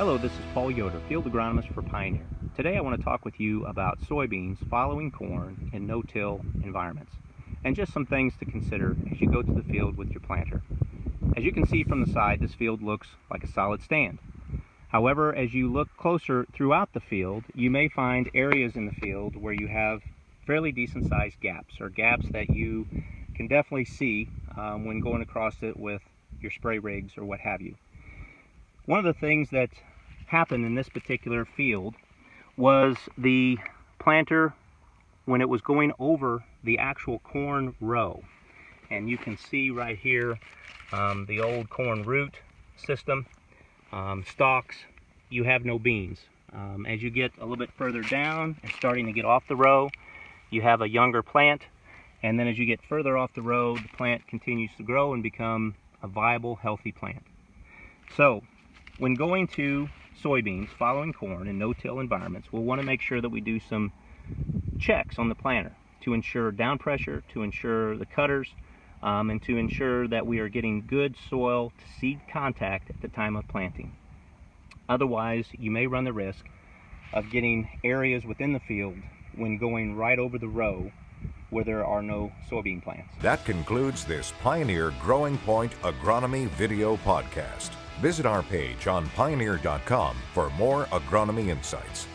Hello, this is Paul Yoder, Field Agronomist for Pioneer. Today I want to talk with you about soybeans following corn in no-till environments, and just some things to consider as you go to the field with your planter. As you can see from the side, this field looks like a solid stand. However, as you look closer throughout the field, you may find areas in the field where you have fairly decent sized gaps, or gaps that you can definitely see when going across it with your spray rigs or what have you. One of the things that happened in this particular field was the planter, when it was going over the actual corn row, and you can see right here the old corn root system, stalks, you have no beans. As you get a little bit further down and starting to get off the row, you have a younger plant, and then as you get further off the row, the plant continues to grow and become a viable, healthy plant. So when going to soybeans following corn in no-till environments, we'll want to make sure that we do some checks on the planter to ensure down pressure, to ensure the cutters, and to ensure that we are getting good soil to seed contact at the time of planting. Otherwise, you may run the risk of getting areas within the field when going right over the row where there are no soybean plants. That concludes this Pioneer Growing Point Agronomy video podcast. Visit our page on pioneer.com for more agronomy insights.